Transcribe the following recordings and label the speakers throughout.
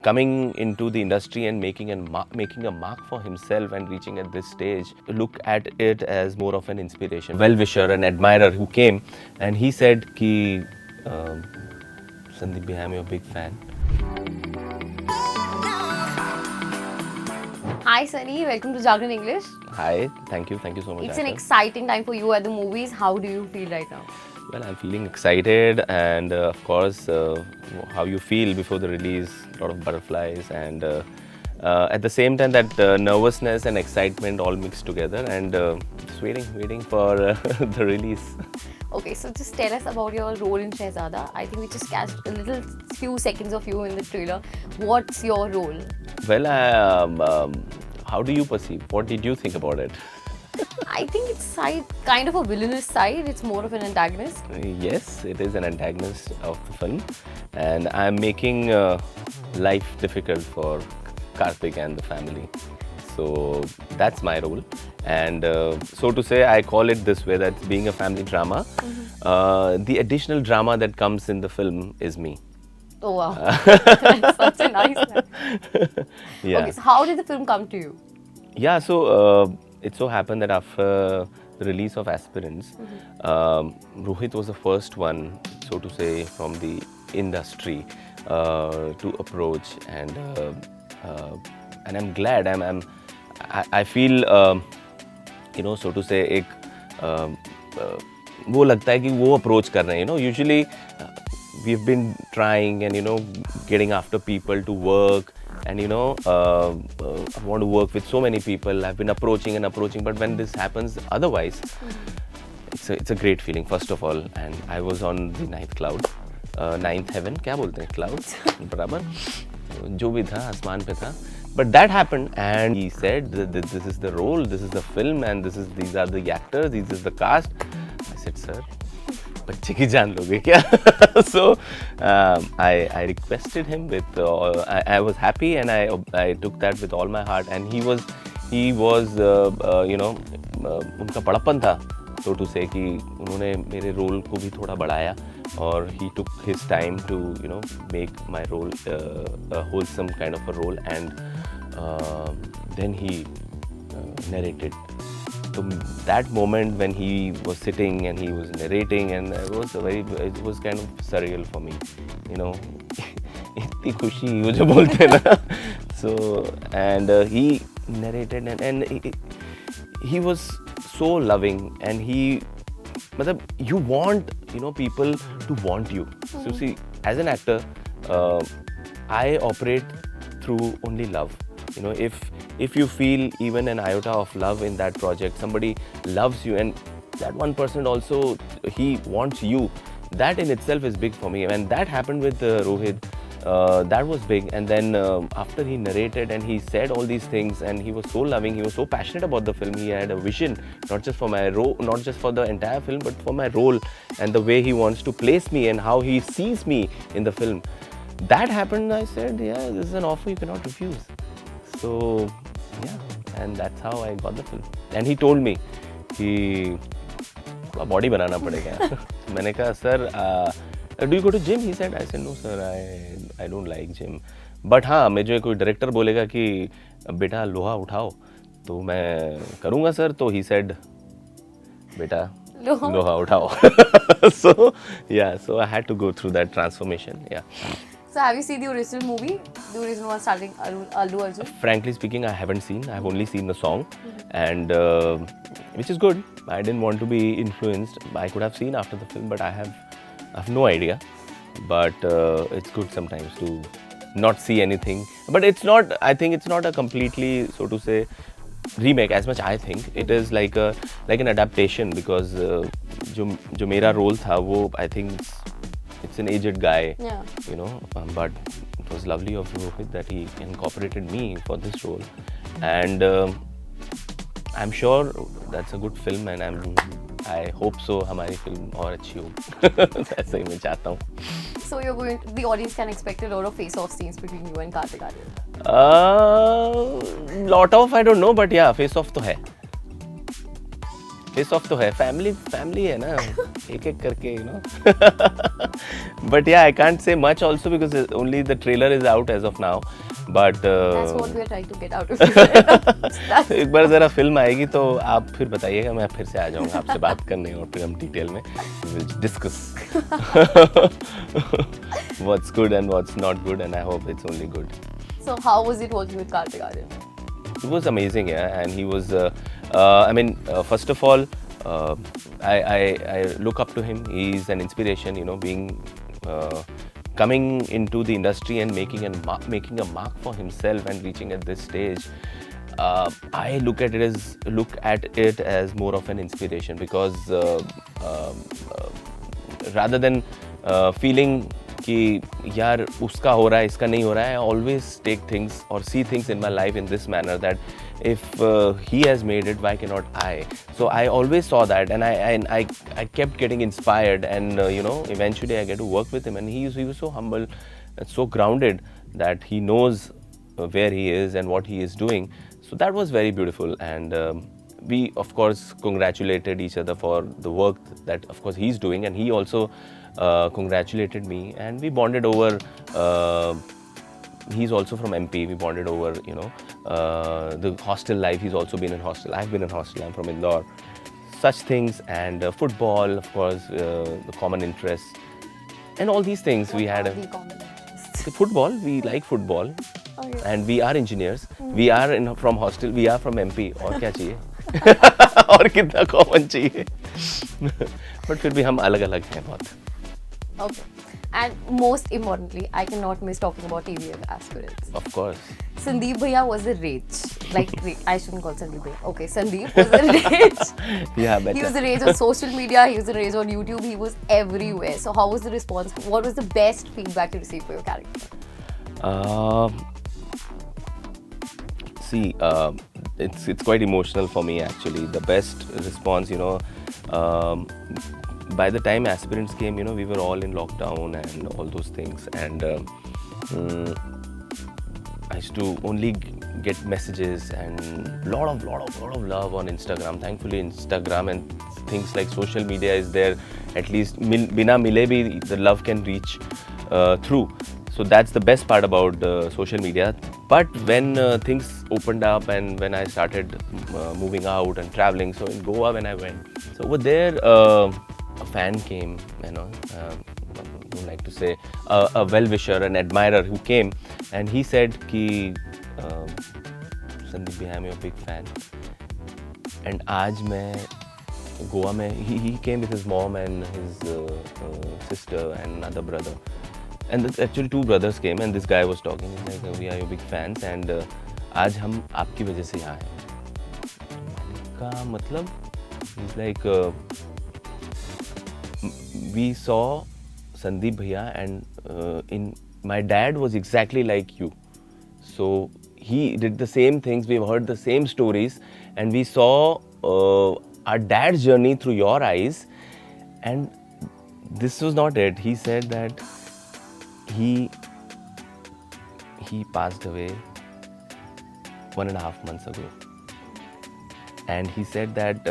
Speaker 1: coming into the industry and making a mark for himself and reaching at this stage, look at it as more of an inspiration. Well-wisher, an admirer who came and he said ki, Sandeep bhai, I'm your big fan.
Speaker 2: Hi Sunny, welcome to Jagran English.
Speaker 1: Hi, thank you so much.
Speaker 2: It's an exciting time for you at the movies. How do you feel right now?
Speaker 1: Well, I'm feeling excited, and of course, how you feel before the release, a lot of butterflies, and at the same time, that nervousness and excitement all mixed together, and just waiting for the release.
Speaker 2: Okay, so just tell us about your role in Shehzada. I think we just catch a little few seconds of you in the trailer. What's your role?
Speaker 1: Well, how do you perceive? What did you think about it?
Speaker 2: I think it's kind of a villainous side. It's more of an antagonist.
Speaker 1: Yes, it is an antagonist of the film, and I'm making life difficult for Karthik and the family. So that's my role, and so to say, I call it this way: that being a family drama, the additional drama that comes in the film is me.
Speaker 2: Oh wow, that's such a nice one.
Speaker 1: Yeah.
Speaker 2: Okay, so how did the film come to you?
Speaker 1: Yeah, so it so happened that after the release of Aspirants, Rohit was the first one, so to say, from the industry to approach, and I'm glad. I feel, so to say, एक वो लगता है कि वो approach कर रहे हैं. Usually we've been trying and getting after people to work. And I want to work with so many people. I've been approaching, but when this happens otherwise, it's a great feeling, first of all. And I was on the ninth cloud, ninth heaven, क्या बोलते हैं, clouds, बराबर, जो भी था आसमान पे था. But that happened, and he said that this is the role, this is the film, and these are the actors, this is the cast. I said, sir, बच्चे की जान लोगे क्या? So I requested him with I was happy, and I took that with all my heart, and he was उनका बड़प्पन था, so to say, कि उन्होंने मेरे रोल को भी थोड़ा बढ़ाया, और he took his time to make my role a wholesome kind of a role, and then he narrated. So that moment when he was sitting and he was narrating, and it was kind of surreal for me, इतनी खुशी मुझे बोलते ना. So and he narrated, and he was so loving, and मतलब you want people to want you. So see, as an actor, I operate through only love. If you feel even an iota of love in that project, somebody loves you, and that 1% also he wants you, that in itself is big for me. And that happened with Rohit. That was big. And then after he narrated and he said all these things, and he was so loving, he was so passionate about the film. He had a vision, not just for my role, not just for the entire film, but for my role and the way he wants to place me and how he sees me in the film. That happened. I said, yeah, this is an offer you cannot refuse. So yeah, and that's how I got the film. And he told me कि body बनाना पड़ेगा. मैंने कहा, sir, do you go to gym? He said. I said, no sir, I don't like gym. But हाँ, मुझे कोई director बोलेगा कि बेटा लोहा उठाओ, तो मैं करूँगा sir. तो he said, बेटा लोहा उठाओ. So yeah, so I had to go through that transformation. Yeah.
Speaker 2: So have you seen the original movie, the original one starring Allu Arjun?
Speaker 1: Frankly speaking, I haven't seen. I've only seen the song, and which is good. I didn't want to be influenced. I could have seen after the film, but I have no idea. But it's good sometimes to not see anything. But it's not. I think it's not a completely, so to say, remake as much. I think it is like an adaptation, because जो मेरा role था वो, I think it's an aged guy,
Speaker 2: yeah.
Speaker 1: But it was lovely of Rohit that he incorporated me for this role, and I'm sure that's a good film, and I hope so हमारी film और अच्छी हो. ऐसा ही मैं चाहता हूँ.
Speaker 2: So the audience can expect a lot of face-off scenes between you and Karthik Aaryan.
Speaker 1: Lot of, I don't know, but yeah, face-off तो है. फेस ऑफ तो है, फैमिली है ना, एक एक करके, you know. But yeah, I can't say much also because only the trailer is out as of now. But
Speaker 2: That's what we are trying to get out of it.
Speaker 1: एक बार ज़रा film आएगी तो आप फिर बताइएगा, मैं फिर से आ जाऊँगा आपसे बात करने और फिर हम डिटेल में discuss what's good and what's not good, and I hope it's only good.
Speaker 2: So how was it working with Kartik Aaryan?
Speaker 1: It was amazing, yeah, and he was. First of all, I look up to him. He's an inspiration, you know, being coming into the industry and making a mark for himself and reaching at this stage. I look at it as more of an inspiration because rather than feeling कि यार उसका हो रहा है इसका नहीं हो रहा है, I always take things or see things in my life in this manner that if he has made it, why cannot I? So I always saw that, and I kept getting inspired, and you know, eventually I get to work with him, and he was so humble and so grounded that he knows where he is and what he is doing. So that was very beautiful, and we of course congratulated each other for the work that of course he's doing, and he also congratulated me, and we bonded over. He's also from MP. We bonded over, you know, the hostel life. He's also been in hostel. I've been in hostel. I'm from Indore. Such things, and football, of course, the common interests, and all these things.
Speaker 2: What
Speaker 1: we had
Speaker 2: are the common interests?
Speaker 1: the football. We like football,
Speaker 2: Okay.
Speaker 1: and we are engineers. We are from hostel. We are from MP. और क्या चाहिए? और कितना common चाहिए? But फिर भी हम अलग-अलग हैं बहुत.
Speaker 2: Okay. And most importantly, I cannot miss talking about TVF aspirants.
Speaker 1: Of course.
Speaker 2: Sandeep Bhaiya was a rage. Like, I shouldn't call Sandeep Bhaiya. Okay, Sandeep was a rage.
Speaker 1: Yeah, better.
Speaker 2: He was a rage on social media, he was a rage on YouTube, he was everywhere. So how was the response? What was the best feedback you received for your character?
Speaker 1: It's quite emotional for me actually. The best response, you know, by the time aspirants came, you know, we were all in lockdown and all those things, and I used to only get messages and lot of love on Instagram. Thankfully, Instagram and things like social media is there. At least bina mile bhi the love can reach through. So that's the best part about social media. But when things opened up and when I started moving out and traveling, so in Goa when I went, so over there a fan came, you know, I don't like to say, a well-wisher, an admirer who came, and he said ki Sandeep bhai, I'm your big fan, and aaj main Goa mein, he came with his mom and his sister and another brother. And actually two brothers came, and this guy was talking. He's like, we are your big fans, and आज हम आपकी वजह से यहाँ हैं. का मतलब, he's like, we saw Sandeep Bhaiya, and my dad was exactly like you. So he did the same things. We've heard the same stories, and we saw our dad's journey through your eyes. And this was not it. He said that he passed away 1.5 months ago, and he said that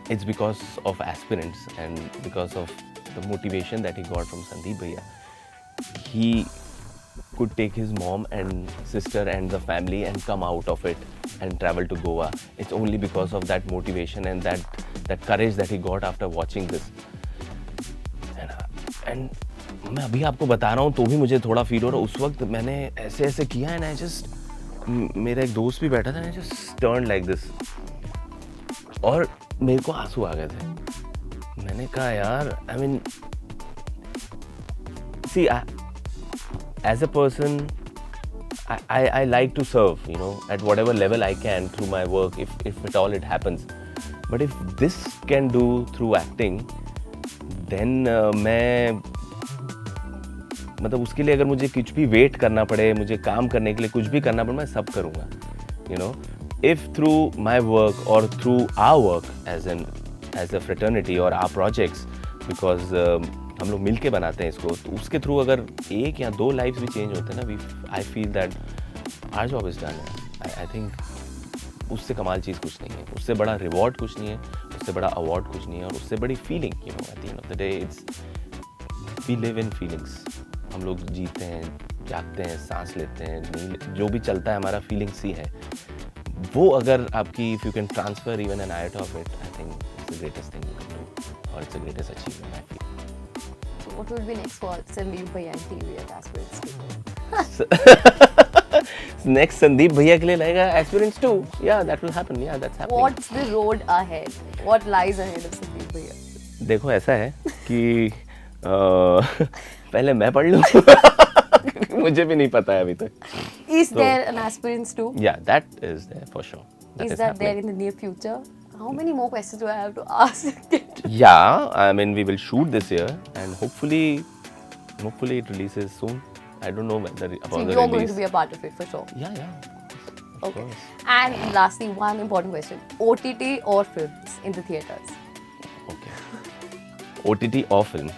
Speaker 1: it's because of aspirants and because of the motivation that he got from Sandeep Bhaiya. He could take his mom and sister and the family and come out of it and travel to Goa. It's only because of that motivation and that courage that he got after watching this. And मैं अभी आपको बता रहा हूँ तो भी मुझे थोड़ा फील हो रहा है. उस वक्त मैंने ऐसे किया है ना, मेरा एक दोस्त भी बैठा था, I just turned like this, और मेरे को आंसू आ गए थे. मैंने कहा यार, I mean, see, as a person, I like to serve, you know, at whatever level I can through my work, if at all it happens. But if this can do through acting, then मैं मतलब उसके लिए अगर मुझे कुछ भी wait करना पड़े, मुझे काम करने के लिए कुछ भी करना पड़े, मैं सब करूँगा. You know, if through my work or through our work as a fraternity or our projects, because हम लोग मिल के बनाते हैं इसको, तो उसके थ्रू अगर 1 या 2 लाइफ्स भी चेंज होते हैं ना, I feel that our job is done. I think उससे कमाल चीज़ कुछ नहीं है, उससे बड़ा रिवॉर्ड कुछ नहीं है, उससे बड़ा अवार्ड कुछ नहीं है, और उससे बड़ी feeling, you know, at the end of the day it's we live in feelings. हम लोग जीते हैं, जागते हैं, सांस लेते हैं, नहीं, जो भी चलता है हमारा फीलिंग्स ही है. वो अगर आपकी, if you can transfer even an iota of it, I think it's the greatest thing you can do, और it's the greatest achievement I feel.
Speaker 2: What would be next for Sandeep Bhaiya and TV at Aspirants 2?
Speaker 1: Next Sandeep भैया के लिए लगेगा Aspirants 2. Yeah, that will happen. Yeah, that's happening.
Speaker 2: What's the road ahead? What lies ahead of Sandeep Bhaiya?
Speaker 1: देखो ऐसा है कि पहले मैं पढ़ लूँ क्योंकि मुझे भी नहीं पता है अभी तक.
Speaker 2: Is there an Aspirants 2?
Speaker 1: Yeah, that is there for sure.
Speaker 2: Is that there in the near future? How many more questions do I have to ask?
Speaker 1: Yeah, I mean we will shoot this year and hopefully it releases soon. I don't know whether about
Speaker 2: So
Speaker 1: the
Speaker 2: you're
Speaker 1: release.
Speaker 2: going to be a part of it for sure.
Speaker 1: Yeah. Of
Speaker 2: Okay.
Speaker 1: course.
Speaker 2: And lastly, one important question: OTT or films in the theaters?
Speaker 1: Okay. OTT or film.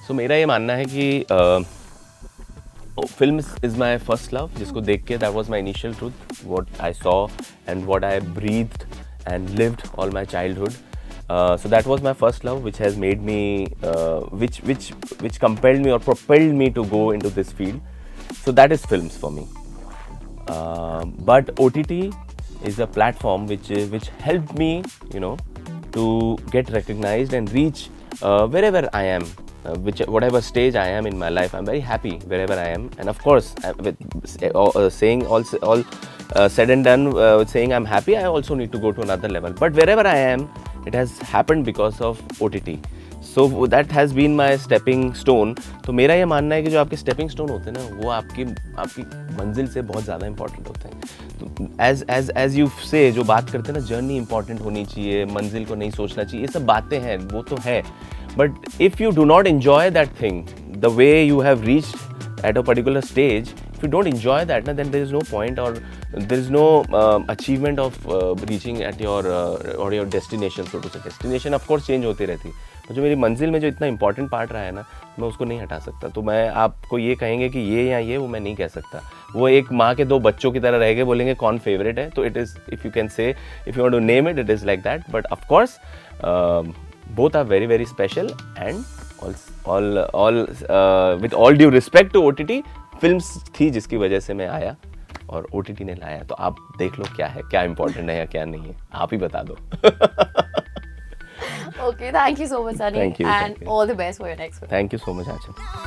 Speaker 1: So मेरा ये मानना है कि film is my first love. जिसको देख के that was my initial truth. What I saw and what I breathed and lived all my childhood. So that was my first love, which has made me, which compelled me or propelled me to go into this field. So that is films for me. But OTT is a platform which helped me, you know, to get recognized and reach wherever I am. Whatever stage I am in my life, I'm very happy wherever I am. And of course, with saying all said and done, with saying I'm happy, I also need to go to another level. But wherever I am, it has happened because of OTT. So that has been my stepping stone. तो मेरा ये मानना है कि जो आपके stepping stone होते हैं ना, वो आपकी मंजिल से बहुत ज़्यादा important होते हैं. तो as you say, जो बात करते हैं ना, journey important होनी चाहिए, मंजिल को नहीं सोचना चाहिए, ये सब बातें हैं, वो तो है. But if you do not enjoy that thing, the way you have reached at a particular stage, if you don't enjoy that, then there is no point or there is no achievement of reaching at your or your destination, so to say. Destination of course change होती रहती है, पर जो मेरी मंजिल में जो इतना important part रहा है ना, मैं उसको नहीं हटा सकता. तो मैं आपको ये कहेंगे कि ये या ये, वो मैं नहीं कह सकता. वो एक माँ के दो बच्चों की तरह रह गए, बोलेंगे कौन फेवरेट है. तो it is, if you can say, if you want to name it, it is like that. But of course, both are very very special, and all with all due respect to OTT, films थी जिसकी वजह से मैं आया और OTT ने लाया. तो आप देख लो क्या है, क्या important है या क्या नहीं है, आप ही बता दो.
Speaker 2: Okay, thank you so much, Sunny.
Speaker 1: Thank you,
Speaker 2: and
Speaker 1: thank you.
Speaker 2: all the best for your next one.
Speaker 1: Thank you so much, Achal.